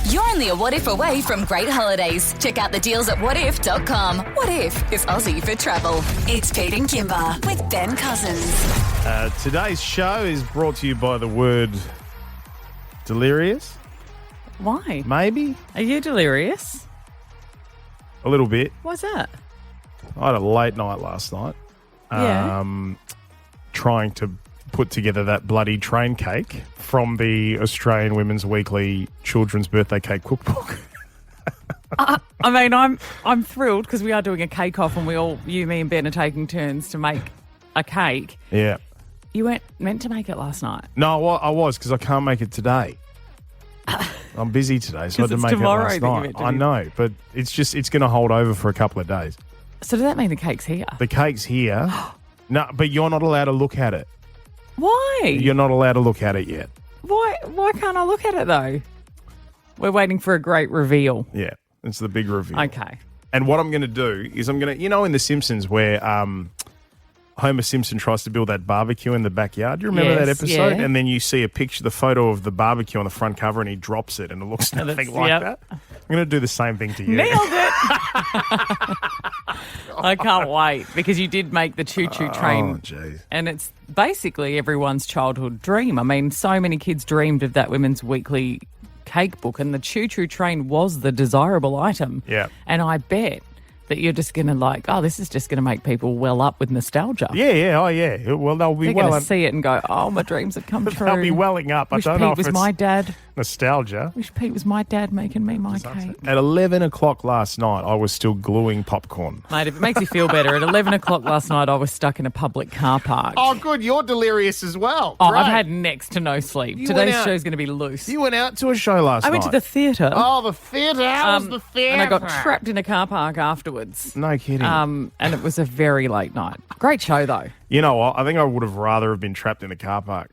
You're only a what if away from great holidays. Check out the deals at whatif.com. What if is Aussie for travel. It's Pete and Kimber with Ben Cousins. Today's show is brought to you by the word delirious. Why? Maybe Are you delirious? a little bit. Why's that? I had a late night last night. Yeah. Trying to put together that bloody train cake from the Australian Women's Weekly Children's Birthday Cake Cookbook. I mean, I'm thrilled because we are doing a cake off and you, me and Ben are taking turns to make a cake. Yeah. You weren't meant to make it last night. No, I was because I can't make it today. I'm busy today, so I had to it's make it tomorrow last that you're night. meant to I be- know, but it's going to hold over for a couple of days. So does that mean the cake's here? The cake's here. No, but you're not allowed to look at it. Why? You're not allowed to look at it yet. Why can't I look at it though? We're waiting for a great reveal. Yeah, it's the big reveal. Okay. And what I'm going to do is in The Simpsons where Homer Simpson tries to build that barbecue in the backyard. Do you remember that Yes, episode? yeah. And then you see the photo of the barbecue on the front cover and he drops it and it looks nothing like yep. that. I'm going to do the same thing to you. Nailed it. I can't wait because you did make the Choo-Choo train. Oh, jeez. And it's basically everyone's childhood dream. I mean, so many kids dreamed of that Women's Weekly cake book, and the Choo-Choo train was the desirable item. Yeah. And I bet that you're just going to this is just going to make people well up with nostalgia. Yeah. Oh, yeah. Well, they'll be They're well. going to see it and go, oh, my dreams have come true. They'll be welling up. Wish I don't Pete know if was it's my dad. nostalgia. Wish Pete was my dad making me my cake. At 11 o'clock last night, I was still gluing popcorn. Mate, if it makes you feel better, at 11 o'clock last night, I was stuck in a public car park. Oh, good. You're delirious as well. Oh, Great. I've had next to no sleep. You Today's went out- show's going to be loose. You went out to a show last night. I went to the theatre. Oh, the theatre. How was the theatre? And I got trapped in a car park afterwards. No kidding. And it was a very late night. Great show, though. You know what? I think I would have rather have been trapped in a car park.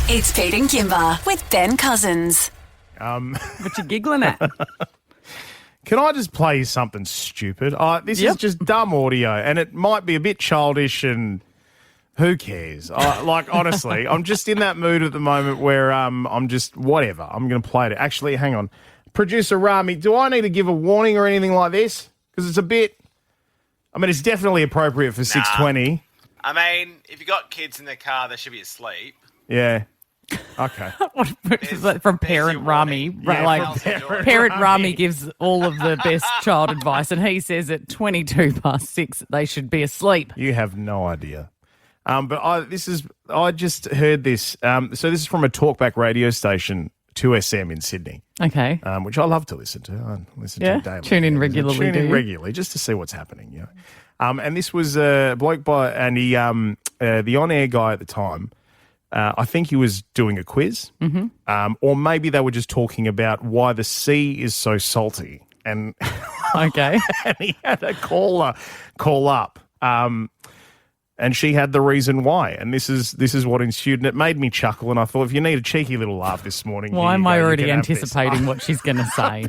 It's Pete and Kimber with Ben Cousins. What you giggling at? Can I just play you something stupid? This is Yep. just dumb audio, and it might be a bit childish, and who cares? Honestly, I'm just in that mood at the moment where I'm just whatever. I'm going to play it. Actually, hang on. Producer Rami, do I need to give a warning or anything like this? Because it's a bit... I mean, it's definitely appropriate for 6:20. I mean, if you got kids in the car, they should be asleep. Yeah. Okay. From Parent your Rami. warning. Yeah, from Parent Rami gives all of the best child advice, and he says at 6:22 they should be asleep. You have no idea. But I just heard this. So this is from a talkback radio station, 2SM in Sydney, Okay. which I love to listen to. I listen Yeah? to daily. Tune in regularly, Tune do in you? regularly just to see what's happening. You know? And this was a bloke the on-air guy at the time. I think he was doing a quiz, or maybe they were just talking about why the sea is so salty. And Okay. and he had a caller call up, and she had the reason why. And this is what ensued, and it made me chuckle. And I thought, if you need a cheeky little laugh this morning, Why here am you I go, you already can have this. anticipating what she's going to say?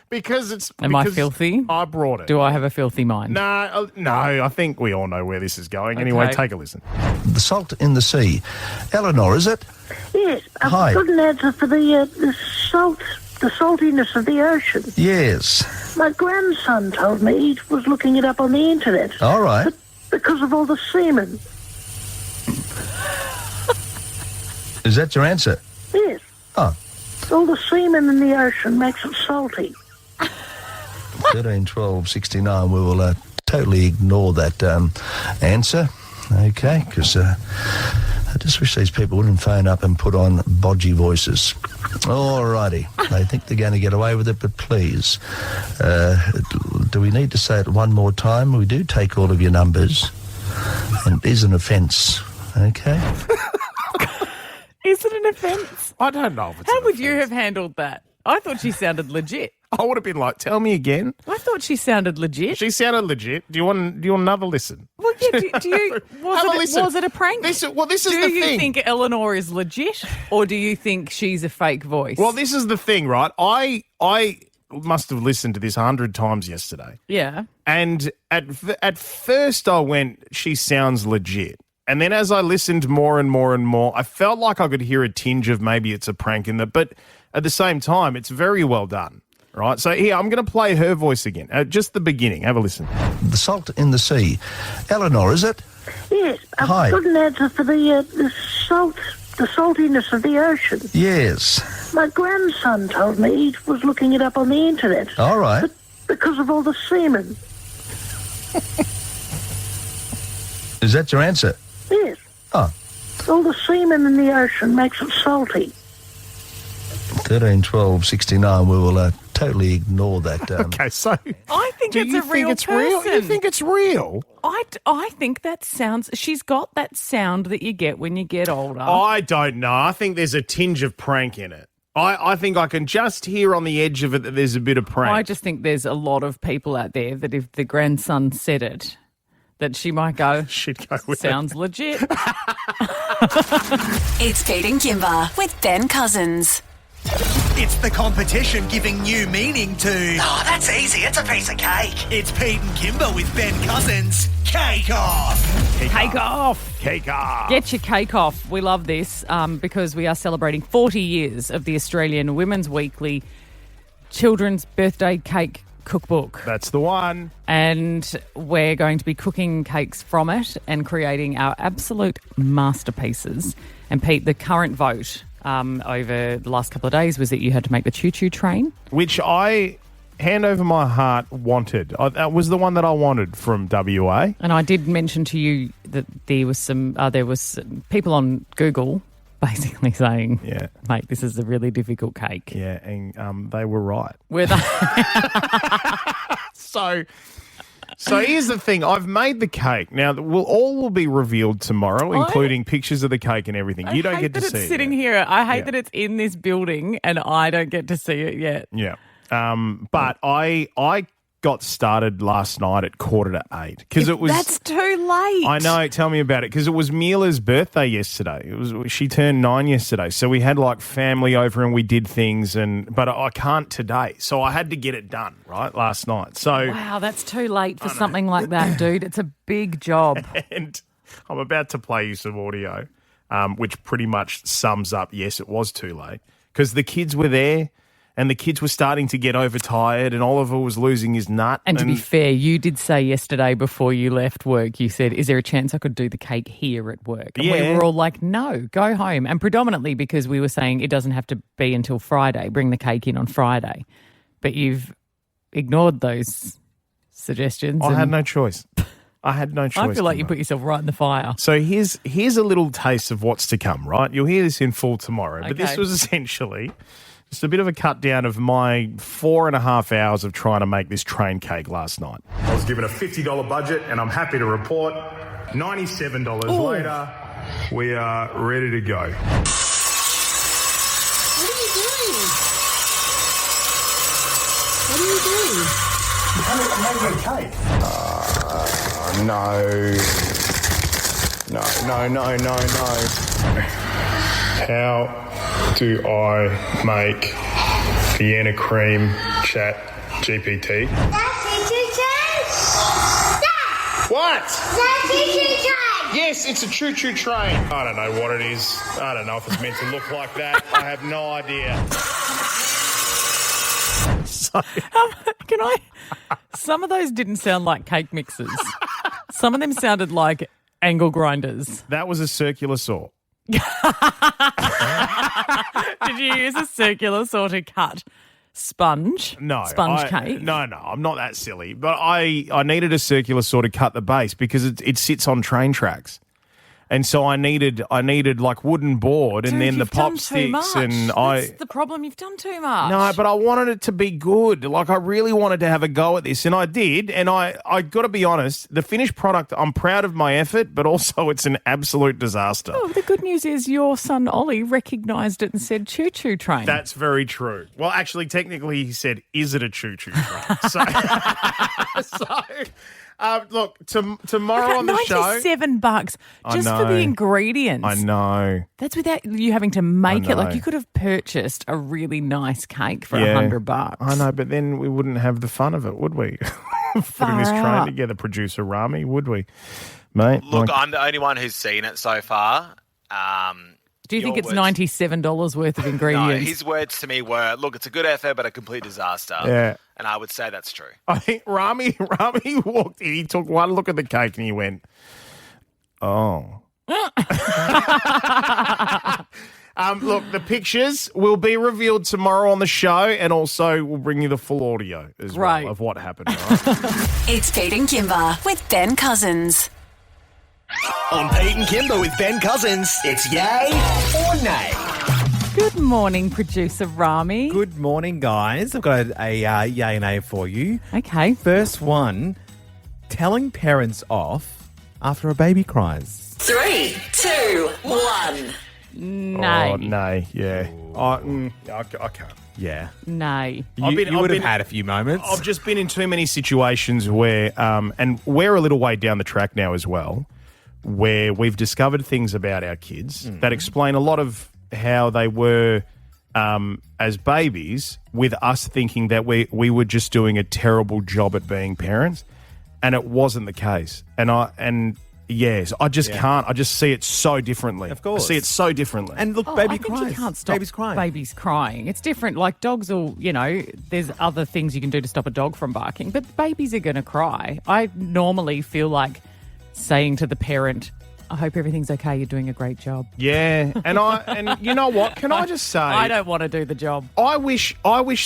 because it's. Am I because filthy? I brought it. Do I have a filthy mind? No. I think we all know where this is going. Anyway, Okay. take a listen. The salt in the sea. Eleanor, is it? Yes, I've Hi. got an answer for the saltiness of the ocean. Yes. My grandson told me he was looking it up on the internet. All right. But because of all the semen. Is that your answer? Yes, Oh, all the semen in the ocean makes it salty. 13, 12, 69. We will totally ignore that answer. Okay, because I just wish these people wouldn't phone up and put on bodgy voices. All righty. They think they're going to get away with it, but please. Do we need to say it one more time? We do take all of your numbers. And it is an offence. Okay? Is it an offence? I don't know if it's. How an would you offence. have handled that? I thought she sounded legit. I would have been like, tell me again. I thought she sounded legit. She sounded legit. Do you want another listen? Well, yeah, do you, Have a listen. was it a prank? This is do the you thing. think Eleanor is legit, or do you think she's a fake voice? Well, this is the thing, right? I must have listened to this 100 times yesterday. yeah. And at first I went, she sounds legit. And then as I listened more and more and more, I felt like I could hear a tinge of maybe it's a prank in there. But at the same time, it's very well done, right? So here, I'm going to play her voice again. Just the beginning. Have a listen. The salt in the sea. Eleanor, is it? Yes, Hi. I've got an answer for the saltiness of the ocean. Yes. My grandson told me he was looking it up on the internet. All right. But because of all the semen. Is that your answer? Yes. Oh. All the semen in the ocean makes it salty. 13, 12, 69. We will totally ignore that. Okay, so I think do it's you a real think it's person. real? You think it's real? I think that sounds. She's got that sound that you get when you get older. I don't know. I think there's a tinge of prank in it. I think I can just hear on the edge of it that there's a bit of prank. I just think there's a lot of people out there that if the grandson said it, that she might go, She'd go with sounds legit. It's Pete and Kimber with Ben Cousins. It's the competition giving new meaning to... Oh, that's easy. It's a piece of cake. It's Pete and Kimber with Ben Cousins. Cake off! Cake off. Cake off. Get your cake off. We love this because we are celebrating 40 years of the Australian Women's Weekly Children's Birthday Cake Cookbook. That's the one. And we're going to be cooking cakes from it and creating our absolute masterpieces. And Pete, the current vote over the last couple of days was that you had to make the Choo-Choo train. Which I, hand over my heart, wanted. That was the one that I wanted from WA. And I did mention to you that there was some people on Google basically saying, Yeah. mate, this is a really difficult cake. Yeah, and they were right. Were they? So here's the thing. I've made the cake. Now, all will be revealed tomorrow, including pictures of the cake and everything. You don't get to see it. It's sitting here. I hate that it's in this building and I don't get to see it yet. Yeah. But I got started last night at 7:45 because it was. That's too late. I know. Tell me about it, because it was Mila's birthday yesterday. She turned 9 yesterday, so we had like family over and we did things. But I can't today, so I had to get it done right last night. So Wow, that's too late for something like that, dude. It's a big job. and I'm about to play you some audio, which pretty much sums up. Yes, it was too late because the kids were there. And the kids were starting to get overtired and Oliver was losing his nut. And to be fair, you did say yesterday before you left work, you said, is there a chance I could do the cake here at work? And we were all like, no, go home. And predominantly because we were saying it doesn't have to be until Friday, bring the cake in on Friday. But you've ignored those suggestions. I had no choice. I had no choice. I feel like you put yourself right in the fire. So here's a little taste of what's to come, right? You'll hear this in full tomorrow. But this Okay. was essentially just a bit of a cut down of my 4.5 hours of trying to make this train cake last night. I was given a $50 budget, and I'm happy to report $97 later, we are ready to go. No. How do I make Vienna cream chat GPT? What? Yes, it's a choo-choo train. I don't know what it is. I don't know if it's meant to look like that. I have no idea. Can I? Some of those didn't sound like cake mixes. Some of them sounded like angle grinders. That was a circular saw. Did you use a circular saw to cut sponge? No. Sponge cake? No, I'm not that silly. But I needed a circular saw to cut the base because it sits on train tracks. And so I needed like wooden board and Dude, then the you've done pop too sticks much. and That's the problem. You've done too much. No, but I wanted it to be good. Like I really wanted to have a go at this, and I did. And I got to be honest, the finished product, I'm proud of my effort, but also it's an absolute disaster. Oh, the good news is your son Ollie recognised it and said choo-choo train. That's very true. Well, actually, technically, he said, "Is it a choo-choo train?" Look, tomorrow on the show, $97 just for the ingredients. I know. That's without you having to make I it. Like know. you could have purchased a really nice cake for Yeah. $100. I know, but then we wouldn't have the fun of it, would we? Putting this train out. together, producer Rami, would we? mate. Look, I'm the only one who's seen it so far. Do you think Your it's words- $97 worth of No, ingredients? his words to me were, look, it's a good effort, but a complete disaster. Yeah. And I would say that's true. I think Rami walked in, he took one look at the cake and he went, oh. Look, the pictures will be revealed tomorrow on the show, and also we'll bring you the full audio as Right. well of what happened. Right? It's Pete and Kimber with Ben Cousins. On Pete and Kimber with Ben Cousins, it's yay or nay. Good morning, producer Rami. Good morning, guys. I've got a yay and nay for you. Okay. First one, telling parents off after a baby cries. 3, 2, 1. Nay. Oh, nay, yeah. I can't. Yeah. Nay. You, I've you would have been- had a few moments. I've just been in too many situations where, and we're a little way down the track now as well, where we've discovered things about our kids that explain a lot of how they were as babies, with us thinking that we were just doing a terrible job at being parents, and it wasn't the case. Yes, I just can't. I just see it so differently. Of course. I see it so differently. and look, I baby think cries. you can't stop Baby's crying. babies crying. It's different. Like dogs will, there's other things you can do to stop a dog from barking, but babies are going to cry. I normally feel like saying to the parent, I hope everything's okay. You're doing a great job. yeah, and you know what? Can I just say, I don't want to do the job. I wish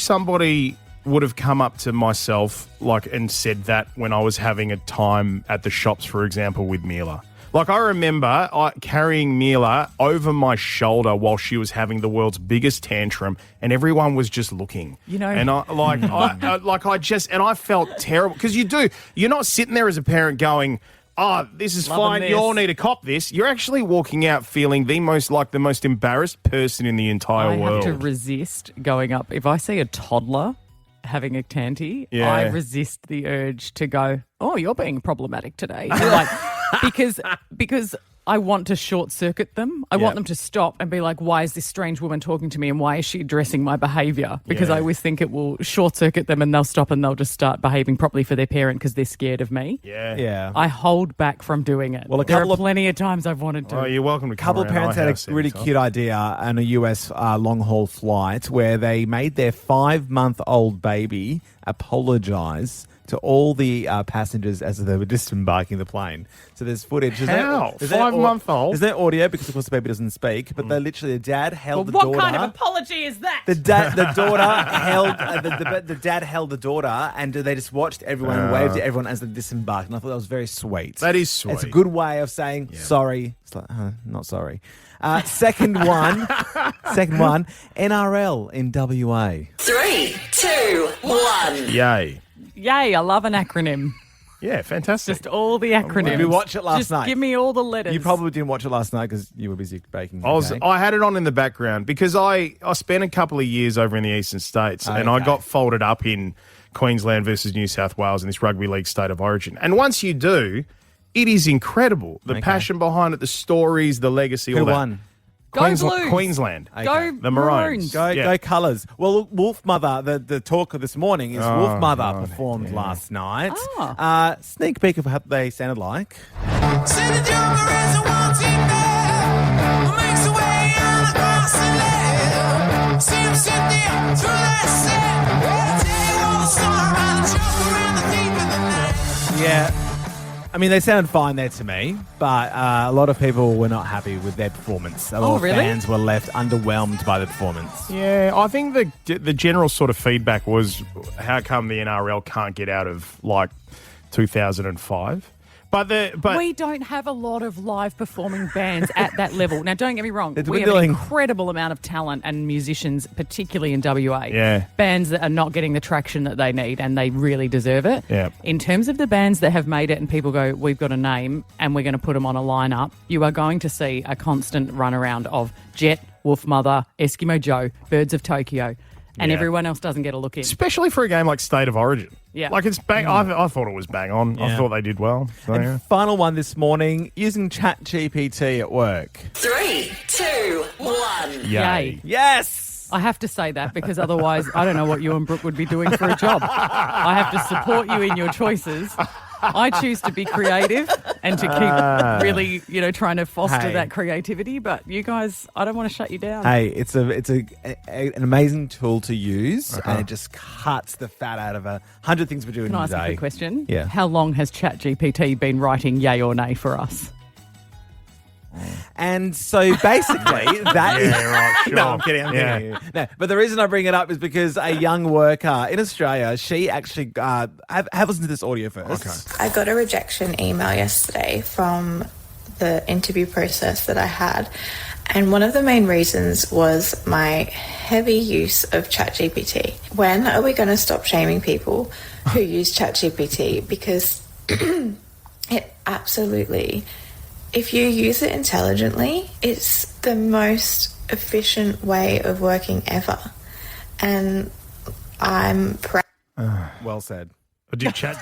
somebody would have come up to myself and said that when I was having a time at the shops, for example, with Mila. Like, I remember carrying Mila over my shoulder while she was having the world's biggest tantrum, and everyone was just looking. And I felt terrible, because you're not sitting there as a parent going, oh, this is Loving fine, this. you all need to cop this. You're actually walking out feeling the most embarrassed person in the entire I world. have to resist going up. If I see a toddler having a tanty, Yeah. I resist the urge to go, oh, you're being problematic today. Like, because I want to short circuit them. I want them to stop and be like, why is this strange woman talking to me and why is she addressing my behaviour? Because I always think it will short circuit them and they'll stop and they'll just start behaving properly for their parent because they're scared of me. Yeah. Yeah. I hold back from doing it. Well, there are plenty of times I've wanted to. Oh, you're welcome to A come couple of around parents our had house a really anytime. cute idea on a US long-haul flight where they made their 5-month-old baby apologise to all the passengers as they were disembarking the plane. So there's footage. How? 5-month-old? There's no audio because, of course, the baby doesn't speak, but they literally, the dad held the what daughter. kind of apology is that? The daughter held the dad held the daughter, and they just watched everyone and waved at everyone as they disembarked. And I thought that was very sweet. That is sweet. It's a good way of saying sorry. It's like, not sorry. Second one, NRL in WA. 3, 2, 1. Yay. Yay, I love an acronym. Yeah, fantastic. Just all the acronyms. Did we watch it last Just night? give me all the letters. You probably didn't watch it last night because you were busy baking. I had it on in the background because I spent a couple of years over in the eastern states and I Okay. got folded up in Queensland versus New South Wales in this rugby league state of origin. And once you do, it is incredible. The passion behind it, the stories, the legacy, Who all that. won? Go Blues. Queensland. Go The Maroons. Go Colours. Well, Wolf Mother, the talk of this morning is Wolf Mother God, performed last night. Oh. Sneak peek of what they sounded like. Yeah. I mean, they sounded fine there to me, but a lot of people were not happy with their performance. A lot of really? fans were left underwhelmed by the performance. Yeah, I think the general sort of feedback was, how come the NRL can't get out of 2005? But we don't have a lot of live performing bands at that level. Now, don't get me wrong. It's We have an dwindling. incredible amount of talent and musicians, particularly in WA. Yeah. Bands that are not getting the traction that they need and they really deserve it. Yeah. In terms of the bands that have made it and people go, we've got a name and we're going to put them on a lineup, you are going to see a constant runaround of Jet, Wolf Mother, Eskimo Joe, Birds of Tokyo, and Yeah. everyone else doesn't get a look in. especially for a game like State of Origin. Yeah. Like it's bang. I thought it was bang on. I Yeah. thought they did well. So, And yeah. final one this morning, using ChatGPT at work. 3, 2, 1. Yay. Yes! I have to say that because otherwise I don't know what you and Brooke would be doing for a job. I have to support you in your choices, I choose to be creative and to keep really, trying to foster that creativity. But you guys, I don't want to shut you down. Hey, it's an amazing tool to use, and it just cuts the fat out of 100 things we're doing Can I ask today. a quick question? Yeah. How long has ChatGPT been writing yay or nay for us? And so basically, that is... Yeah, right, sure. No, I'm kidding. I'm kidding. No, but the reason I bring it up is because a young worker in Australia, she actually... have listened to this audio first. Okay. I got a rejection email yesterday from the interview process that I had. And one of the main reasons was my heavy use of ChatGPT. When are we going to stop shaming people who use ChatGPT? Because it absolutely... If you use it intelligently, it's the most efficient way of working ever. And I'm proud. Well said. Did chat?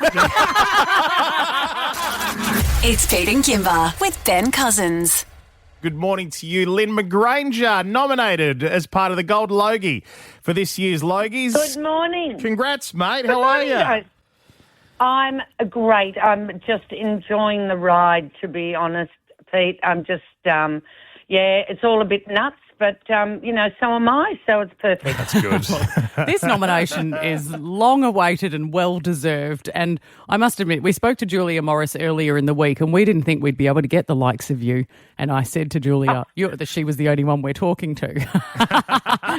It's Pete and Kimber with Ben Cousins. Good morning to you, Lynn McGranger, nominated as part of the Gold Logie for this year's Logies. Good morning. Congrats, mate. How are you? Guys. I'm great. I'm just enjoying the ride, to be honest, Pete. I'm just, it's all a bit nuts, but, so am I, so it's perfect. That's good. This nomination is long awaited and well deserved. And I must admit, we spoke to Julia Morris earlier in the week and we didn't think we'd be able to get the likes of you. And I said to Julia that she was the only one we're talking to.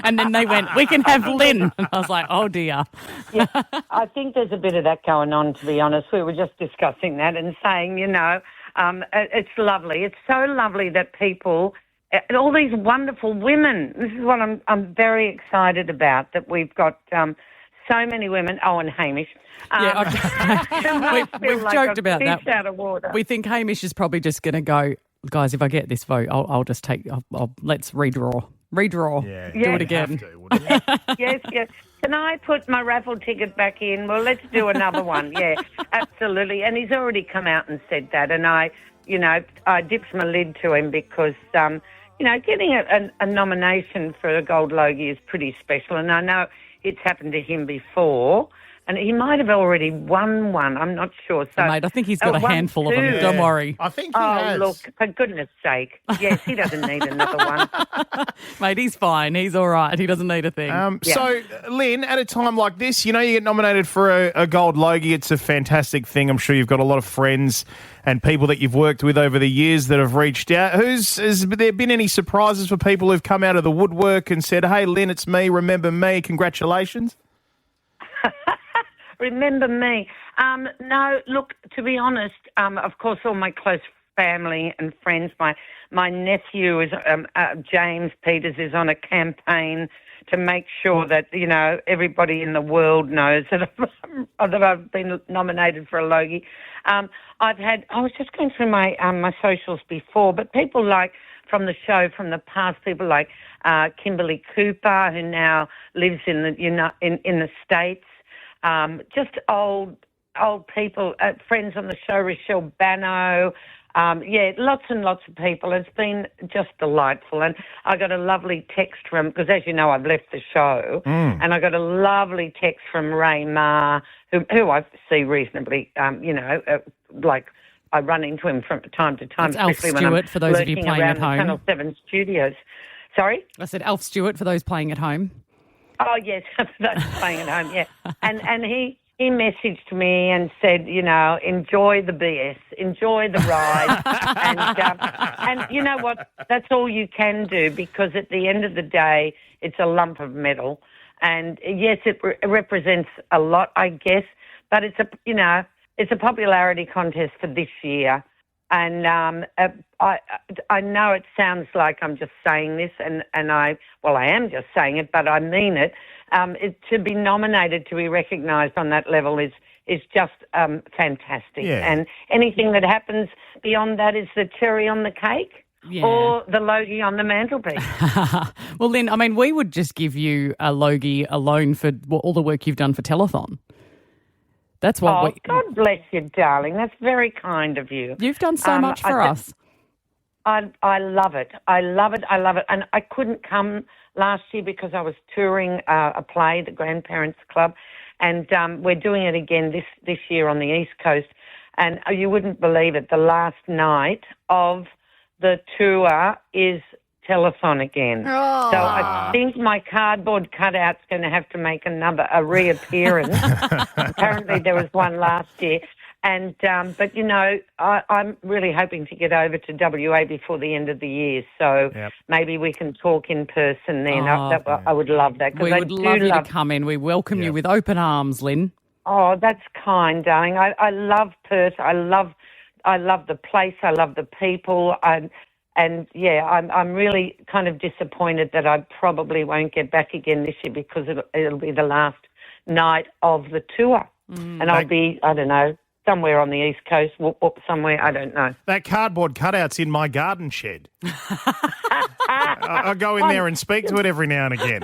And then they went, we can have Lynn. And I was like, oh dear. Yeah, I think there's a bit of that going on, to be honest. We were just discussing that and saying, it's lovely. It's so lovely that people... And all these wonderful women. This is what I'm very excited about, that we've got so many women. Oh, and Hamish. We've joked about that. Out of water. We think Hamish is probably just going to go, guys, if I get this vote, I'll just take, let's redraw. Yeah, do it again. Yes. Can I put my raffle ticket back in? Well, let's do another one. Yeah, absolutely. And he's already come out and said that. And I dipped my lid to him because... getting a nomination for a Gold Logie is pretty special, and I know it's happened to him before, and he might have already won one. I'm not sure. So, mate, I think he's got a handful of them. Don't worry. I think he has. Oh, look, for goodness sake. Yes, he doesn't need another one. Mate, he's fine. He's all right. He doesn't need a thing. So, Lynn, at a time like this, you get nominated for a Gold Logie. It's a fantastic thing. I'm sure you've got a lot of friends and people that you've worked with over the years that have reached out. Has there been any surprises for people who've come out of the woodwork and said, hey, Lynn, it's me, remember me, congratulations? Remember me? No, look, to be honest, of course, all my close family and friends, my nephew is James Peters is on a campaign to make sure that, everybody in the world knows that I've been nominated for a Logie. I was just going through my socials before, but people like from the show from the past, people like Kimberly Cooper, who now lives in the in the States, just old people, friends on the show, Rochelle Bano. Lots and lots of people. It's been just delightful. And I got a lovely text from, because as you know, I've left the show, and I got a lovely text from Ray Ma, who I see reasonably, like I run into him from time to time. That's Alf Stewart, for those of you playing at home. Channel 7 studios. Sorry? I said Alf Stewart, for those playing at home. Oh, yes, for those playing at home, yeah. And he messaged me and said, enjoy the BS, enjoy the ride. and you know what? That's all you can do, because at the end of the day, it's a lump of metal. And yes, it represents a lot, I guess, but it's a popularity contest for this year. And I know it sounds like I'm just saying this, and I am just saying it, but I mean it. To be nominated, to be recognised on that level is just fantastic. Yeah. And anything that happens beyond that is the cherry on the cake. Yeah. Or the Logie on the mantelpiece. Well, Lynn, I mean, we would just give you a Logie alone for all the work you've done for Telethon. That's what God bless you, darling. That's very kind of you. You've done so much for us. I love it. I love it. And I couldn't come last year because I was touring a play, the Grandparents Club, and we're doing it again this year on the East Coast. And you wouldn't believe it, the last night of the tour is telethon again. Oh. So I think my cardboard cutout's going to have to make a reappearance. Apparently there was one last year. And but, you know, I'm really hoping to get over to WA before the end of the year. So maybe we can talk in person then. I would love that. We would love you to come in. We welcome you with open arms, Lynn. Oh, that's kind, darling. I love Perth. I love the place. I love the people. I'm really kind of disappointed that I probably won't get back again this year because it'll be the last night of the tour. And I'll be, I don't know, somewhere on the East Coast, somewhere, I don't know. That cardboard cutout's in my garden shed. I go in there and speak to it every now and again.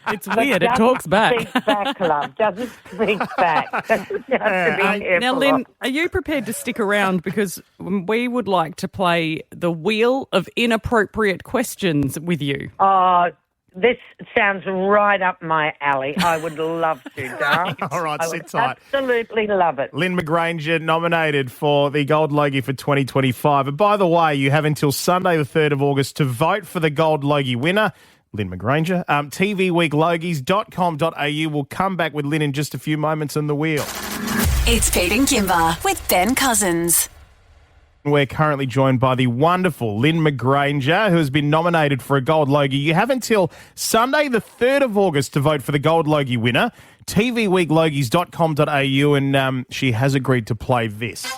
It's weird. It talks back. Speak back, love. Doesn't speak back. Now, Lynn, are you prepared to stick around? Because we would like to play the Wheel of Inappropriate Questions with you. Oh, this sounds right up my alley. I would love to, darling. All right, sit tight. Absolutely love it. Lynn McGranger nominated for the Gold Logie for 2025. And by the way, you have until Sunday the 3rd of August to vote for the Gold Logie winner, Lynn McGranger. TVWeekLogies.com.au. We'll come back with Lynn in just a few moments on the wheel. It's Pete and Kimber with Ben Cousins. We're currently joined by the wonderful Lynn McGranger, who has been nominated for a Gold Logie. You have until Sunday, the 3rd of August, to vote for the Gold Logie winner, tvweeklogies.com.au, and she has agreed to play this.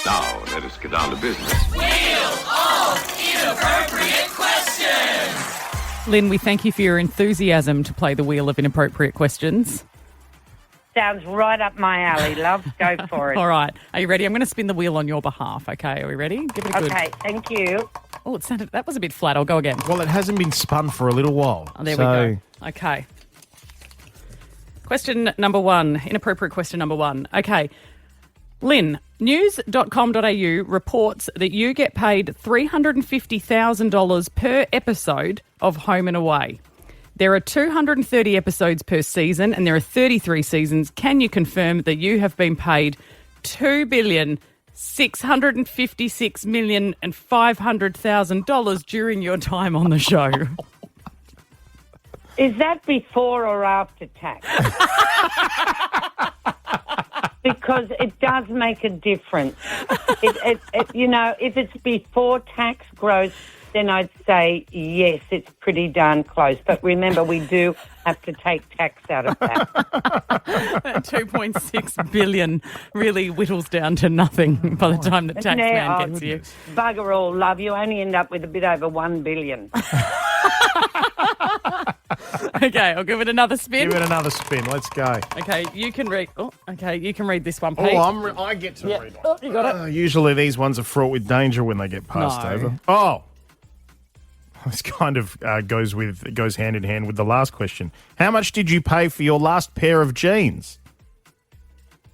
Now, let us get down to business. Wheel of Inappropriate Questions. Lynn, we thank you for your enthusiasm to play the Wheel of Inappropriate Questions. Sounds right up my alley, love. Go for it. All right. Are you ready? I'm going to spin the wheel on your behalf. Okay, are we ready? Give it a good... Okay, thank you. Oh, that was a bit flat. I'll go again. Well, it hasn't been spun for a little while. Oh, there we go. Okay. Question number 1. Inappropriate question number 1. Okay. Lynn, news.com.au reports that you get paid $350,000 per episode of Home and Away. There are 230 episodes per season and there are 33 seasons. Can you confirm that you have been paid $2,656,500,000 during your time on the show? Is that before or after tax? Because it does make a difference. You know, if it's before tax gross, then I'd say, yes, it's pretty darn close. But remember, we do have to take tax out of that. That $2.6 billion really whittles down to nothing by the time the tax man gets you. Bugger all, love. You only end up with a bit over $1 billion. Okay, I'll give it another spin. Give it another spin. Let's go. Okay, you can read. Oh, okay, you can read this one, Pete. Oh, I get to read it. Oh, you got it. Usually these ones are fraught with danger when they get passed over. Oh. This kind of goes hand in hand with the last question. How much did you pay for your last pair of jeans?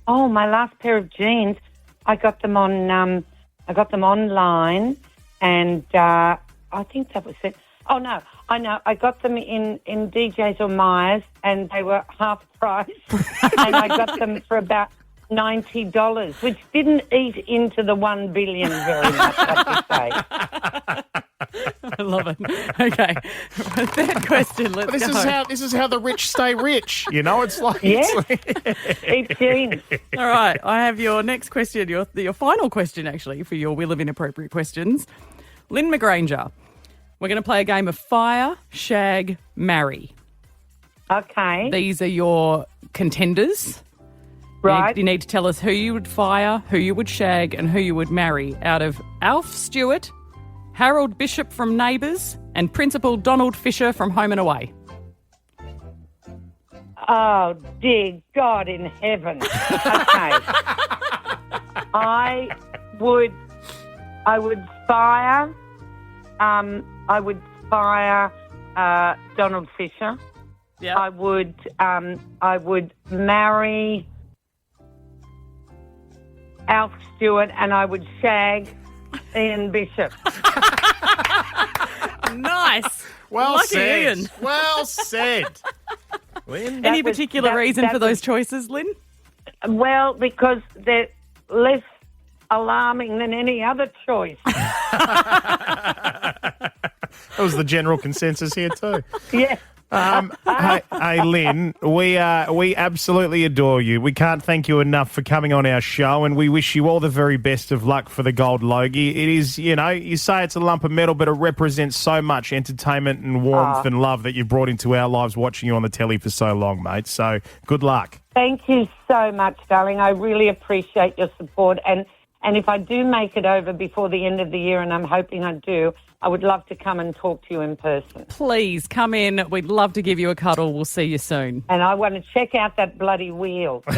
Oh, my last pair of jeans, I got them on. I got them online, and I think that was it. Oh no, I know. I got them in DJs or Myers, and they were half price, and I got them for about $90, which didn't eat into the $1 billion very much, I have to say. I love it. Okay, third question. Let's go. This is how the rich stay rich. You know, it's like Eat jeans. All right, I have your next question. Your final question, actually, for your Wheel of Inappropriate Questions. Lynn McGranger, we're going to play a game of fire, shag, marry. Okay. These are your contenders. Right. You need to tell us who you would fire, who you would shag, and who you would marry out of Alf Stewart, Harold Bishop from Neighbours, and Principal Donald Fisher from Home and Away. Oh, dear God in heaven. Okay. I would fire Donald Fisher. Yeah. I would marry Alf Stewart, and I would shag Ian Bishop. Nice. Well Lucky said. Ian. Well said. Lynn? Any particular reason for those choices, Lynn? Well, because they're less alarming than any other choice. That was the general consensus here too. Yeah. Hey, Lynn, we absolutely adore you. We can't thank you enough for coming on our show, and we wish you all the very best of luck for the Gold Logie. It is, you say it's a lump of metal, but it represents so much entertainment and warmth and love that you've brought into our lives watching you on the telly for so long, mate. So good luck. Thank you so much, darling. I really appreciate your support. And if I do make it over before the end of the year, and I'm hoping I do, I would love to come and talk to you in person. Please come in. We'd love to give you a cuddle. We'll see you soon. And I want to check out that bloody wheel, too.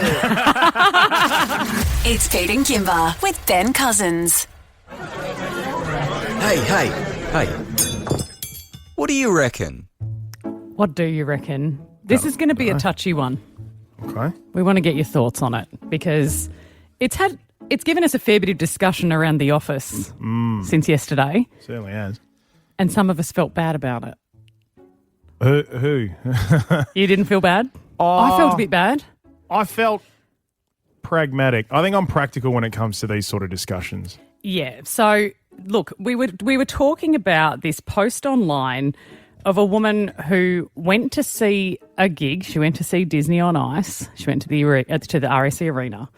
It's Pete and Kimber with Ben Cousins. Hey. What do you reckon? What do you reckon? This is going to be a touchy one. Okay. We want to get your thoughts on it because it's given us a fair bit of discussion around the office since yesterday. Certainly has. And some of us felt bad about it. Who? You didn't feel bad? I felt a bit bad. I felt pragmatic. I think I'm practical when it comes to these sort of discussions. Yeah. So, look, we were talking about this post online of a woman who went to see a gig. She went to see Disney on Ice. She went to the RSC Arena.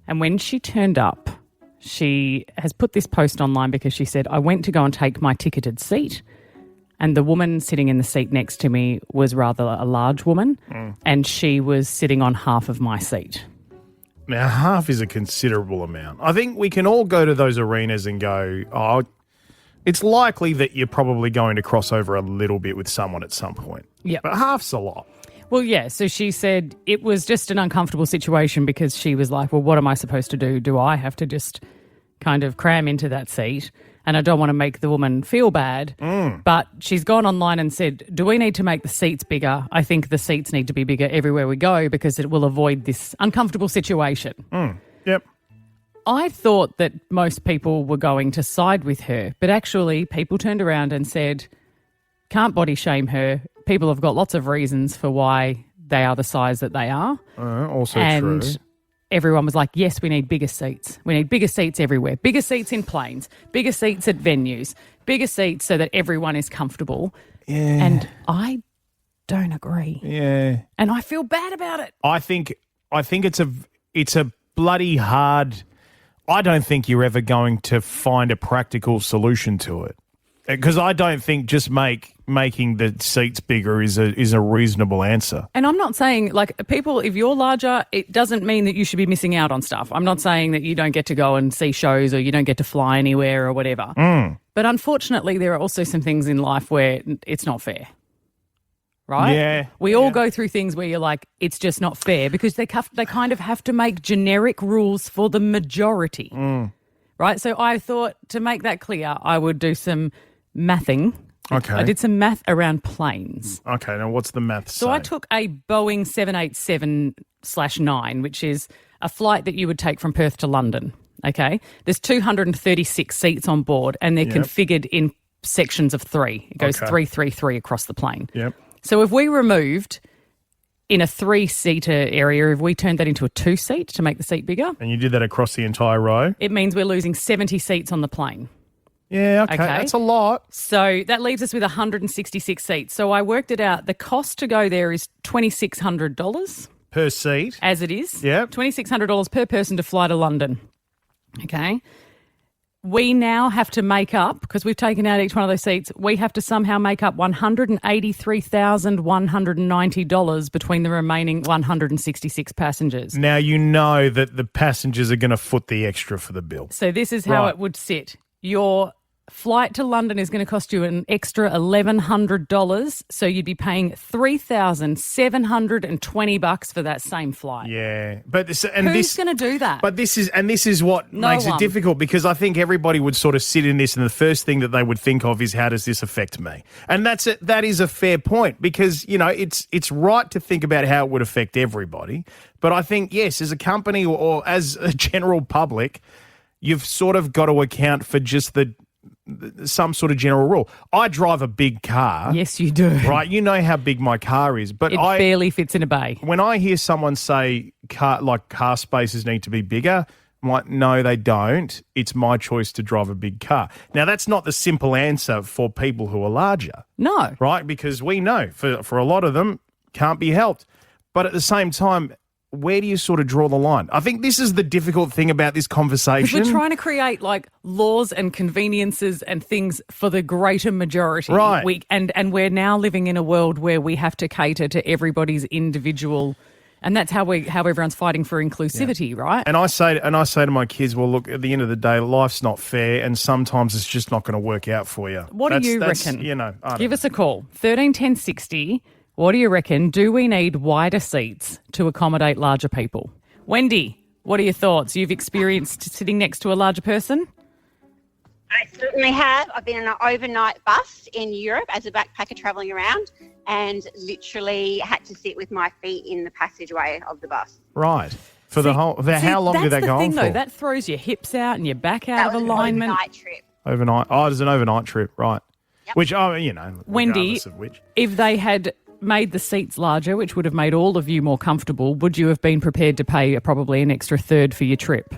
And when she turned up, she has put this post online because she said, I went to go and take my ticketed seat, and the woman sitting in the seat next to me was rather a large woman, and she was sitting on half of my seat. Now, half is a considerable amount. I think we can all go to those arenas and go, it's likely that you're probably going to cross over a little bit with someone at some point. Yeah. But half's a lot. Well, yeah, so she said it was just an uncomfortable situation because she was like, well, what am I supposed to do? Do I have to just kind of cram into that seat? And I don't want to make the woman feel bad. But she's gone online and said, do we need to make the seats bigger? I think the seats need to be bigger everywhere we go because it will avoid this uncomfortable situation. Yep. I thought that most people were going to side with her, but actually people turned around and said, can't body shame her. People have got lots of reasons for why they are the size that they are. Also and true. Everyone was like, yes, we need bigger seats. We need bigger seats everywhere. Bigger seats in planes, bigger seats at venues, bigger seats so that everyone is comfortable. Yeah. And I don't agree. Yeah. And I feel bad about it. I think it's a bloody hard. I don't think you're ever going to find a practical solution to it. Because I don't think just making the seats bigger is a reasonable answer. And I'm not saying, like, people, if you're larger, it doesn't mean that you should be missing out on stuff. I'm not saying that you don't get to go and see shows or you don't get to fly anywhere or whatever. But unfortunately, there are also some things in life where it's not fair. Right? Yeah. We all go through things where you're like, it's just not fair because they kind of have to make generic rules for the majority. Right? So I thought to make that clear, I would do some mathing. Okay. I did some math around planes. Okay, now what's the math So say? I took a Boeing 787-9, which is a flight that you would take from Perth to London, okay? There's 236 seats on board and they're configured in sections of 3. It goes 3-3-3 across the plane. Yep. So if we removed in a 3-seater area, if we turned that into a 2-seat to make the seat bigger. And you did that across the entire row? It means we're losing 70 seats on the plane. Yeah, okay. That's a lot. So that leaves us with 166 seats. So I worked it out. The cost to go there is $2,600. Per seat? As it is. Yep. $2,600 per person to fly to London. Okay. We now have to make up, because we've taken out each one of those seats, we have to somehow make up $183,190 between the remaining 166 passengers. Now you know that the passengers are going to foot the extra for the bill. So this is how it would sit. Your flight to London is going to cost you an extra $1,100, so you'd be paying $3,720 for that same flight. Yeah, but who's going to do that? But this is what makes it difficult, because I think everybody would sort of sit in this, and the first thing that they would think of is, how does this affect me? And that's it. That is a fair point, because it's right to think about how it would affect everybody. But I think, yes, as a company or as a general public, you've sort of got to account for just some sort of general rule. I drive a big car. Yes, you do. Right? You know how big my car is. But it barely fits in a bay. When I hear someone say, car spaces need to be bigger. I'm like, no, they don't. It's my choice to drive a big car. Now, that's not the simple answer for people who are larger. No. Right? Because we know for a lot of them, can't be helped. But at the same time, where do you sort of draw the line? I think this is the difficult thing about this conversation. Because we're trying to create like laws and conveniences and things for the greater majority. Right. And we're now living in a world where we have to cater to everybody's individual. And that's how everyone's fighting for inclusivity, right? And I say to my kids, well, look, at the end of the day, life's not fair, and sometimes it's just not going to work out for you. What do you reckon? Give us a call, 131060. What do you reckon? Do we need wider seats to accommodate larger people? Wendy, what are your thoughts? You've experienced sitting next to a larger person? I certainly have. I've been in an overnight bus in Europe as a backpacker travelling around and literally had to sit with my feet in the passageway of the bus. Right. How long did that go on for? That's the thing, though. That throws your hips out and your back out of alignment. Overnight trip. Overnight. Oh, it's an overnight trip, right. Yep. Which, Wendy, regardless of which. If they had made the seats larger, which would have made all of you more comfortable, would you have been prepared to pay probably an extra third for your trip?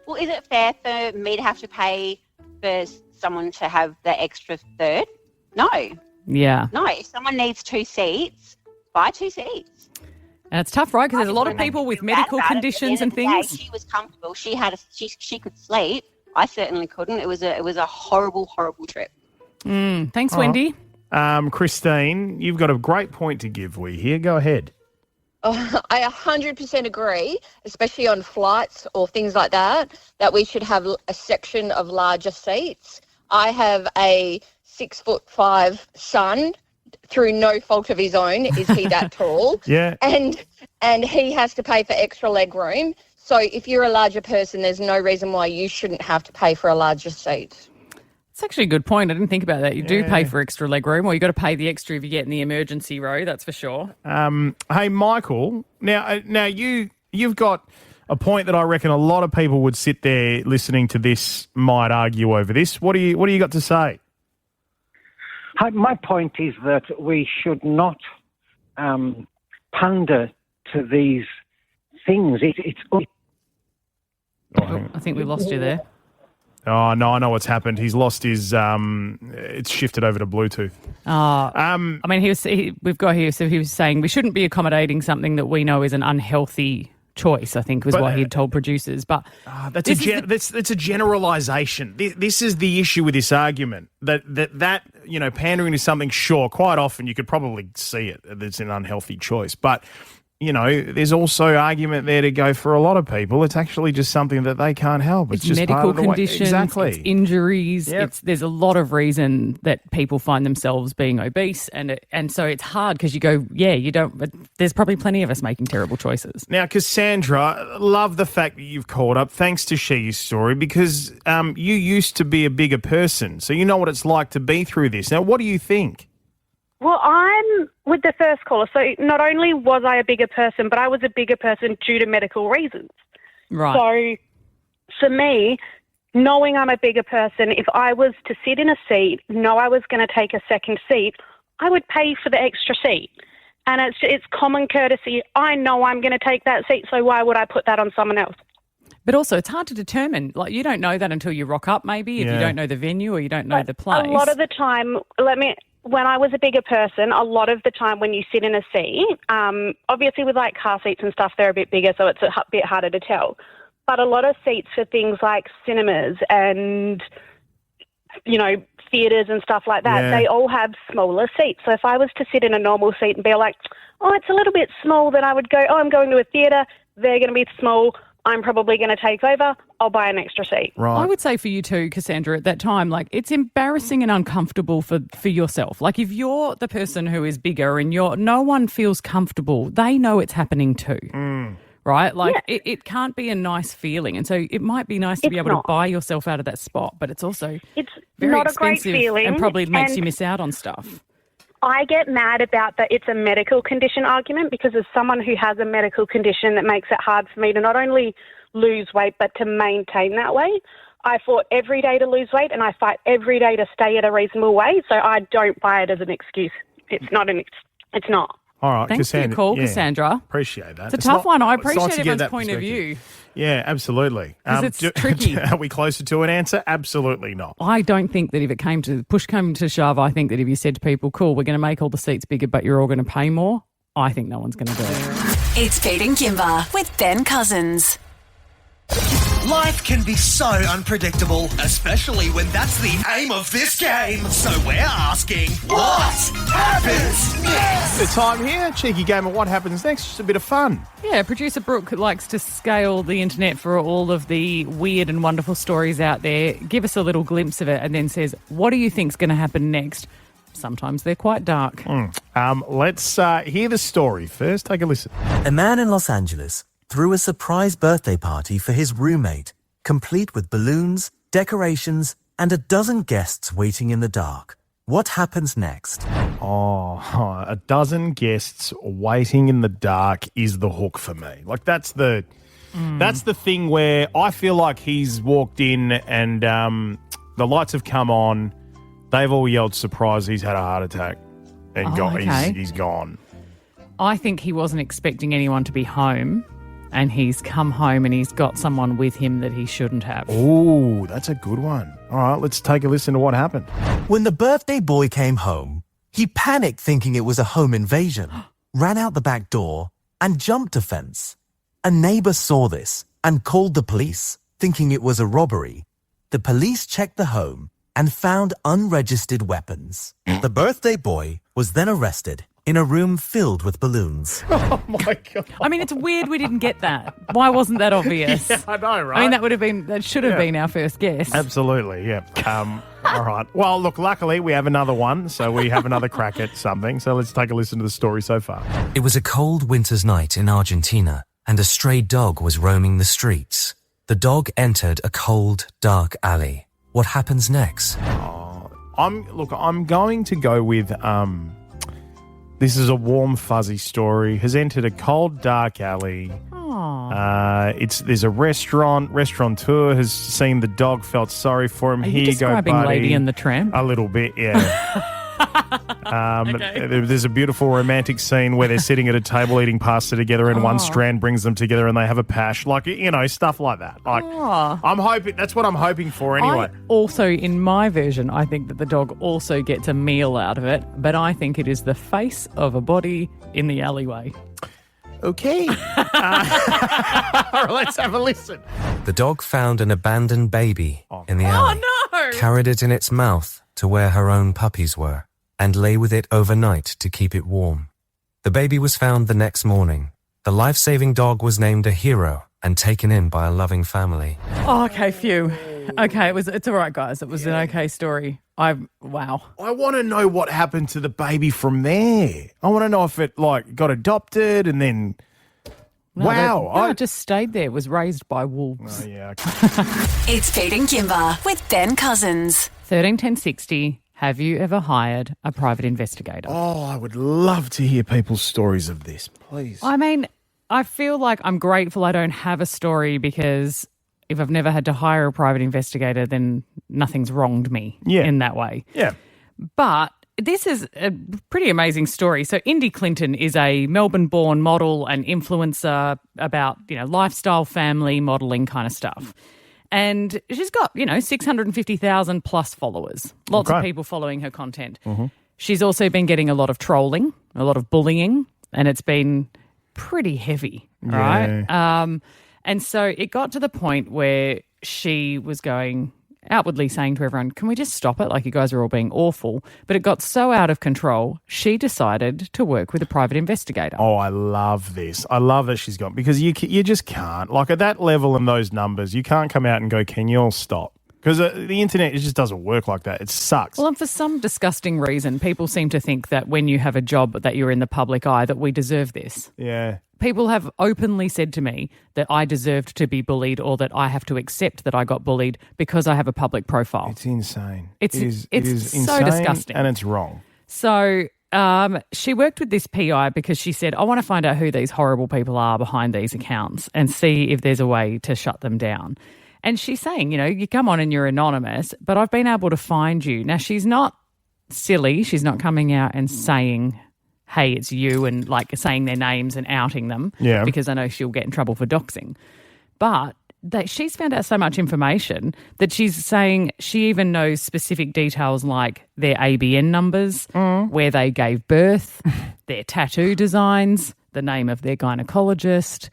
Well, is it fair for me to have to pay for someone to have the extra third? No. Yeah. No, if someone needs 2 seats, buy 2 seats. And it's tough, right? Because there's a lot of people with medical conditions and things. She was comfortable. She could sleep. I certainly couldn't. It was a horrible, horrible trip. Thanks, Wendy. Christine, you've got a great point to give. We here. Go ahead. Oh, I 100% agree, especially on flights or things like that we should have a section of larger seats. I have a 6'5" son. Through no fault of his own is he that tall. Yeah. And he has to pay for extra leg room. So if you're a larger person, there's no reason why you shouldn't have to pay for a larger seat. It's actually a good point. I didn't think about that. You do pay for extra leg room, or you got to pay the extra if you get in the emergency row, that's for sure. Hey, Michael, now you've got a point that I reckon a lot of people would sit there listening to this might argue over this. What do you got to say? My point is that we should not pander to these things. I think we lost you there. Oh, no, I know what's happened. He's lost his, it's shifted over to Bluetooth. I mean, we've got here, so he was saying we shouldn't be accommodating something that we know is an unhealthy choice, I think was what he had told producers. But that's a generalisation. This is the issue with this argument, that pandering to something, sure, quite often you could probably see it, it's an unhealthy choice. But there's also argument there to go for a lot of people. It's actually just something that they can't help. It's just medical part of the conditions, exactly. It's injuries. Yep. There's a lot of reason that people find themselves being obese, and so it's hard because you go, you don't. But there's probably plenty of us making terrible choices. Now, Cassandra, love the fact that you've called up. Thanks to She's story, because you used to be a bigger person, so you know what it's like to be through this. Now, what do you think? Well, I'm with the first caller. So not only was I a bigger person, but I was a bigger person due to medical reasons. Right. So for me, knowing I'm a bigger person, if I was to sit in a seat, know I was going to take a second seat, I would pay for the extra seat. And it's common courtesy. I know I'm going to take that seat, so why would I put that on someone else? But also, it's hard to determine. Like, you don't know that until you rock up, maybe, if you don't know the venue or you don't know the place. A lot of the time, when I was a bigger person, a lot of the time when you sit in a seat, obviously with like car seats and stuff, they're a bit bigger, so it's a bit harder to tell. But a lot of seats for things like cinemas and, theatres and stuff like that, they all have smaller seats. So if I was to sit in a normal seat and be like, oh, it's a little bit small, then I would go, oh, I'm going to a theatre, they're going to be small, I'm probably going to take over, I'll buy an extra seat. Right. I would say for you too, Cassandra, at that time, like, it's embarrassing and uncomfortable for yourself. Like, if you're the person who is bigger and no one feels comfortable, they know it's happening too. Right? Like, it can't be a nice feeling. And so it might be nice to be able to buy yourself out of that spot, but it's also very not expensive a great feeling, and probably makes and you miss out on stuff. I get mad about that it's a medical condition argument, because as someone who has a medical condition, that makes it hard for me to not only lose weight but to maintain that weight. I fought every day to lose weight, and I fight every day to stay at a reasonable weight, so I don't buy it as an excuse. It's not. All right, Thanks for your call, Cassandra. Appreciate that. It's a tough one. I it's nice appreciate to get everyone's that point of perspective. view. Yeah, absolutely. 'Cause it's tricky. Are we closer to an answer? Absolutely not. I don't think that if it came to push came to shove, I think that if you said to people, cool, we're going to make all the seats bigger, but you're all going to pay more, I think no one's going to do it. It's Pete and Kimber with Ben Cousins. Life can be so unpredictable, especially when that's the aim of this game. So we're asking, what happens next? The time here, cheeky game of what happens next. Just a bit of fun. Yeah, producer Brooke likes to scale the internet for all of the weird and wonderful stories out there, give us a little glimpse of it, and then says, what do you think's going to happen next? Sometimes they're quite dark. Let's hear the story first. Take a listen. A man in Los Angeles threw a surprise birthday party for his roommate, complete with balloons, decorations, and a dozen guests waiting in the dark. What happens next? A dozen guests waiting in the dark is the hook for me. Like, that's the thing where I feel like he's walked in and the lights have come on. They've all yelled surprise. He's had a heart attack and he's gone. I think he wasn't expecting anyone to be home, and he's come home and he's got someone with him that he shouldn't have. Ooh, that's a good one. All right, let's take a listen to what happened. When the birthday boy came home, he panicked thinking it was a home invasion, ran out the back door and jumped a fence. A neighbor saw this and called the police, thinking it was a robbery. The police checked the home and found unregistered weapons. The birthday boy was then arrested in a room filled with balloons. Oh, my God. I mean, it's weird we didn't get that. Why wasn't that obvious? Yeah, I know, right? I mean, that should have been our first guess. Absolutely, yeah. All right. Well, look, luckily we have another one, so we have another crack at something. So let's take a listen to the story so far. It was a cold winter's night in Argentina, and a stray dog was roaming the streets. The dog entered a cold, dark alley. What happens next? I'm going to go with this is a warm, fuzzy story. Has entered a cold, dark alley. There's a restaurateur has seen the dog, felt sorry for him. Are Here you you go, describing buddy. Lady and the Tramp? A little bit, yeah. There's a beautiful romantic scene where they're sitting at a table eating pasta together and one strand brings them together and they have a pash. Like, stuff like that. Like, I'm hoping, that's what I'm hoping for anyway. Also, in my version, I think that the dog also gets a meal out of it, but I think it is the face of a body in the alleyway. Okay. Let's have a listen. The dog found an abandoned baby in the alley, carried it in its mouth to where her own puppies were, and lay with it overnight to keep it warm. The baby was found the next morning. The life-saving dog was named a hero and taken in by a loving family. Oh, okay, phew. Okay, it's all right, guys. It was an okay story. Wow. I want to know what happened to the baby from there. I want to know if it got adopted and then. It just stayed there. It was raised by wolves. Oh, yeah. It's Pete and Kimber with Ben Cousins. 131060. Have you ever hired a private investigator? Oh, I would love to hear people's stories of this, please. I mean, I feel like I'm grateful I don't have a story because if I've never had to hire a private investigator, then nothing's wronged me in that way. Yeah. But this is a pretty amazing story. So Indy Clinton is a Melbourne-born model and influencer about, lifestyle, family, modelling kind of stuff. And she's got, 650,000 plus followers. Lots of people following her content. Mm-hmm. She's also been getting a lot of trolling, a lot of bullying, and it's been pretty heavy, right? And so it got to the point where she was outwardly saying to everyone, can we just stop it? Like, you guys are all being awful. But it got so out of control, she decided to work with a private investigator. Oh, I love this. I love that she's got, because you just can't. Like, at that level and those numbers, you can't come out and go, can you all stop? Because the internet, it just doesn't work like that. It sucks. Well, and for some disgusting reason, people seem to think that when you have a job that you're in the public eye, that we deserve this. Yeah. People have openly said to me that I deserved to be bullied or that I have to accept that I got bullied because I have a public profile. It's insane. It is so insane disgusting. And it's wrong. So she worked with this PI because she said, I want to find out who these horrible people are behind these accounts and see if there's a way to shut them down. And she's saying, you come on and you're anonymous, but I've been able to find you. Now, she's not silly. She's not coming out and saying hey, it's you, and like saying their names and outing them. Yeah. Because I know she'll get in trouble for doxing. But she's found out so much information that she's saying she even knows specific details like their ABN numbers, where they gave birth, their tattoo designs, the name of their gynecologist.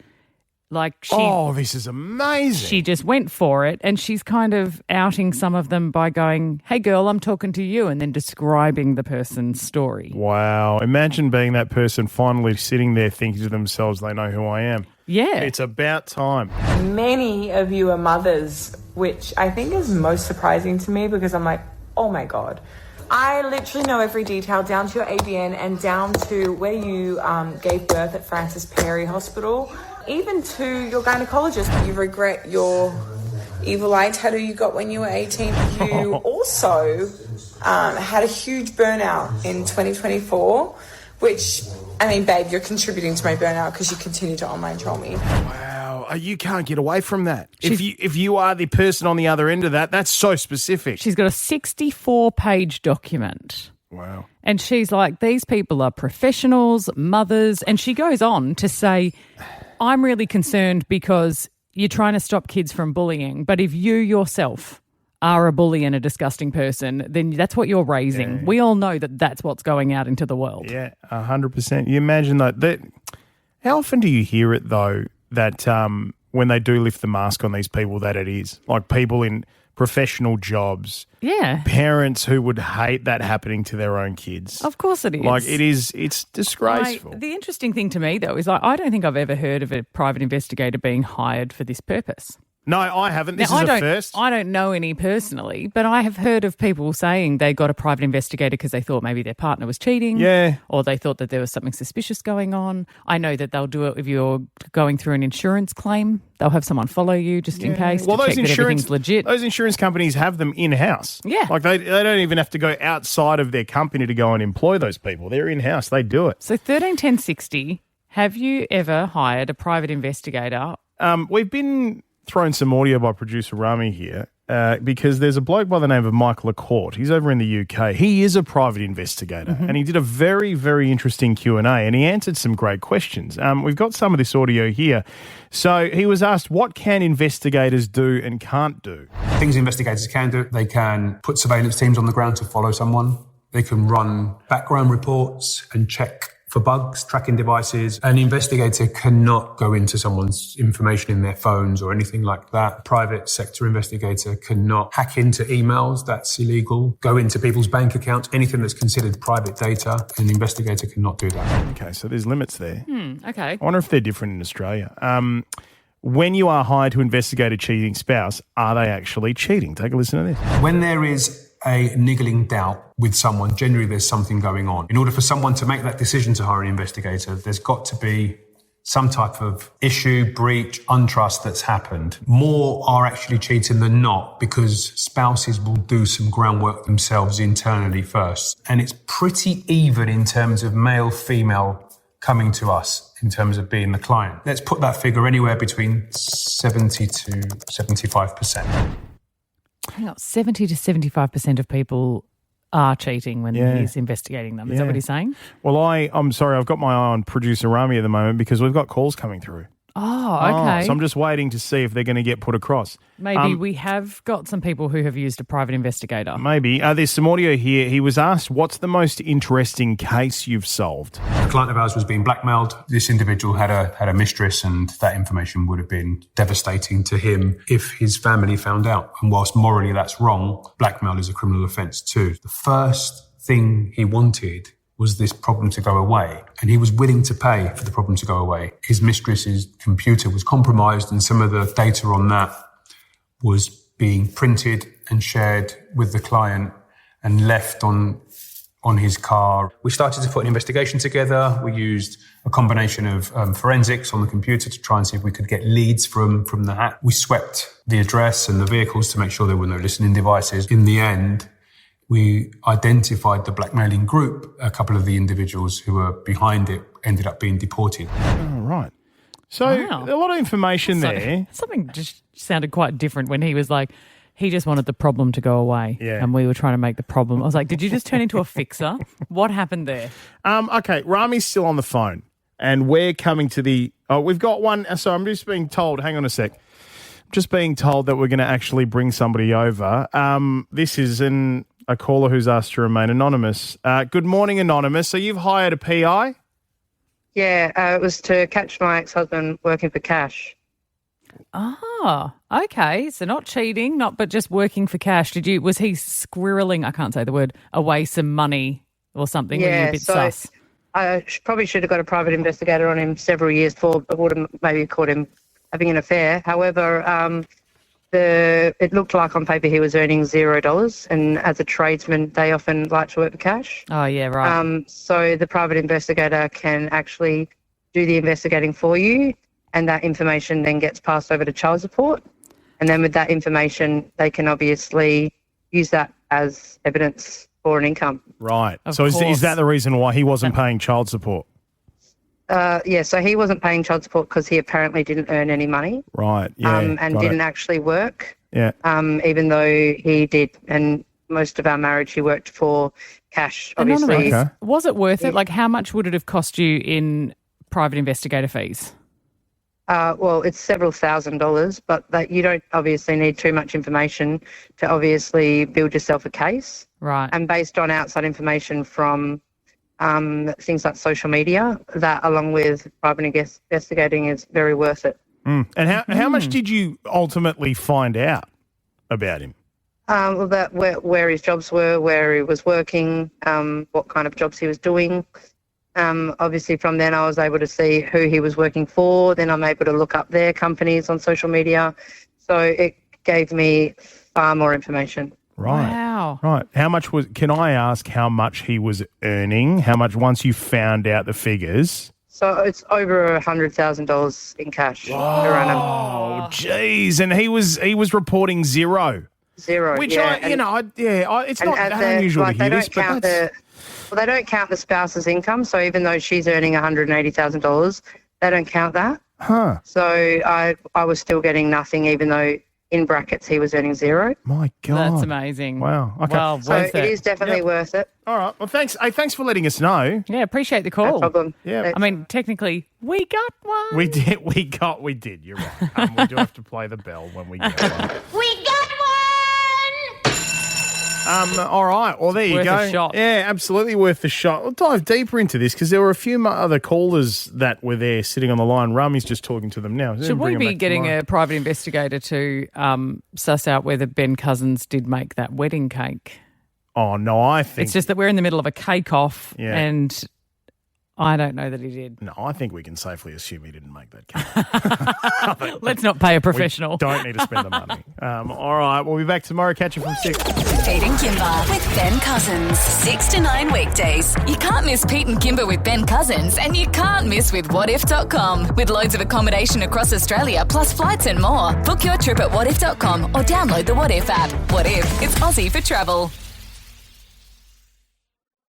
This is amazing. She just went for it, and she's kind of outing some of them by going, hey, girl, I'm talking to you, and then describing the person's story. Wow. Imagine being that person finally sitting there thinking to themselves, they know who I am. Yeah. It's about time. Many of you are mothers, which I think is most surprising to me because I'm like, oh my God. I literally know every detail down to your ABN and down to where you gave birth at Francis Perry Hospital, even to your gynecologist. You regret your evil eye tattoo you got when you were 18. You also had a huge burnout in 2024, which, I mean, babe, you're contributing to my burnout because you continue to online troll me. Wow, you can't get away from that. If you are the person on the other end of that, that's so specific. She's got a 64-page document. Wow. And she's like, these people are professionals, mothers, and she goes on to say, I'm really concerned because you're trying to stop kids from bullying, but if you yourself are a bully and a disgusting person, then that's what you're raising. Yeah. We all know that that's what's going out into the world. Yeah, 100%. You imagine that. How often do you hear it, though, that when they do lift the mask on these people, that it is? Like people in professional jobs. Yeah. Parents who would hate that happening to their own kids. Of course it is. Like it's disgraceful. The interesting thing to me, though, is I don't think I've ever heard of a private investigator being hired for this purpose. No, I haven't. This is a first. I don't know any personally, but I have heard of people saying they got a private investigator because they thought maybe their partner was cheating. Yeah. Or they thought that there was something suspicious going on. I know that they'll do it if you're going through an insurance claim. They'll have someone follow you just in case to check that everything's legit. Those insurance companies have them in-house. Yeah. Like they don't even have to go outside of their company to go and employ those people. They're in-house. They do it. So 131060, have you ever hired a private investigator? We've been thrown some audio by producer Rami here because there's a bloke by the name of Michael LaCourte. He's over in the UK. He is a private investigator and he did a very, very interesting Q&A and he answered some great questions. We've got some of this audio here. So he was asked, what can investigators do and can't do? Things investigators can do, they can put surveillance teams on the ground to follow someone. They can run background reports and check for bugs, tracking devices. An investigator cannot go into someone's information in their phones or anything like that. A private sector investigator cannot hack into emails. That's illegal. Go into people's bank accounts. Anything that's considered private data, an investigator cannot do that. Okay, so there's limits there. Okay. I wonder if they're different in Australia. When you are hired to investigate a cheating spouse, are they actually cheating? Take a listen to this. When there is a niggling doubt with someone, generally there's something going on. In order for someone to make that decision to hire an investigator, there's got to be some type of issue, breach, untrust that's happened. More are actually cheating than not because spouses will do some groundwork themselves internally first. And it's pretty even in terms of male, female coming to us in terms of being the client. Let's put that figure anywhere between 70 to 75%. Hang on, 70 to 75% of people are cheating when he's investigating them. Is that what he's saying? Well, I'm sorry, I've got my eye on producer Rami at the moment because we've got calls coming through. Oh, okay. So I'm just waiting to see if they're going to get put across. Maybe we have got some people who have used a private investigator. Maybe. There's some audio here. He was asked, what's the most interesting case you've solved? A client of ours was being blackmailed. This individual had a mistress and that information would have been devastating to him if his family found out. And whilst morally that's wrong, blackmail is a criminal offence too. The first thing he wanted was this problem to go away. And he was willing to pay for the problem to go away. His mistress's computer was compromised and some of the data on that was being printed and shared with the client and left on his car. We started to put an investigation together. We used a combination of forensics on the computer to try and see if we could get leads from the hack. We swept the address and the vehicles to make sure there were no listening devices. In the end, we identified the blackmailing group. A couple of the individuals who were behind it ended up being deported. Oh, right. So a lot of information there. Something just sounded quite different when he was like, He just wanted the problem to go away. Yeah. And we were trying to make the problem. I was like, did you just turn into a fixer? What happened there? Okay, Rami's still on the phone, and we're coming to the... Oh, we've got one... So I'm just being told... Hang on a sec. Just being told that we're going to actually bring somebody over. This is a caller who's asked to remain anonymous. Good morning, Anonymous. So you've hired a PI? Yeah, it was to catch my ex-husband working for cash. Oh, okay. So not cheating, but just working for cash. Was he squirreling, I can't say the word, away some money or something? Were you a bit sus? I probably should have got a private investigator on him several years before I would have maybe caught him having an affair. However, it looked like on paper he was earning $0, and as a tradesman, they often like to work for cash. Oh, yeah, right. So the private investigator can actually do the investigating for you, and that information then gets passed over to child support. And then with that information, they can obviously use that as evidence for an income. Right. So is that the reason why he wasn't paying child support? Yeah, so he wasn't paying child support because he apparently didn't earn any money. Right, yeah. And didn't actually work. Yeah. Even though he did. And most of our marriage he worked for cash, obviously. Okay. Was it worth it? Like, how much would it have cost you in private investigator fees? Well, it's several $1,000s, but that you don't obviously need too much information to obviously build yourself a case. Right. And based on outside information from things like social media, that along with private investigating is very worth it. And how much did you ultimately find out about him? About where his jobs were, where he was working, what kind of jobs he was doing. Obviously from then I was able to see who he was working for. Then I'm able to look up their companies on social media. So it gave me far more information. Right. Wow. Right. Can I ask how much he was earning? How much once you found out the figures? So it's over $100,000 in cash per annum. Oh, geez. And he was reporting $0. Which it's not unusual to hear this, but they don't count the spouse's income. So even though she's earning $180,000, they don't count that. Huh. So I was still getting nothing, even though in brackets he was earning $0. My God. That's amazing. Wow. Okay. Well, so it is definitely worth it. All right. Well, thanks. Hey, thanks for letting us know. Yeah, appreciate the call. No problem. Yeah. I mean, technically, we got one. We did. You're right. We do have to play the bell when we get one. We got one! All right. Well, there you go. Worth a shot. Yeah, absolutely worth the shot. We'll dive deeper into this because there were a few other callers that were there sitting on the line. Rummy's just talking to them now. Should we be getting a private investigator to suss out whether Ben Cousins did make that wedding cake? Oh, no, I think... It's just that we're in the middle of a cake-off and I don't know that he did. No, I think we can safely assume he didn't make that cake. Let's not pay a professional. We don't need to spend the money. All right, we'll be back tomorrow. Catch you from 6. Pete and Kimber with Ben Cousins. 6 to 9 weekdays. You can't miss Pete and Kimber with Ben Cousins, and you can't miss with whatif.com. With loads of accommodation across Australia, plus flights and more. Book your trip at whatif.com or download the What If app. What If? It's Aussie for travel.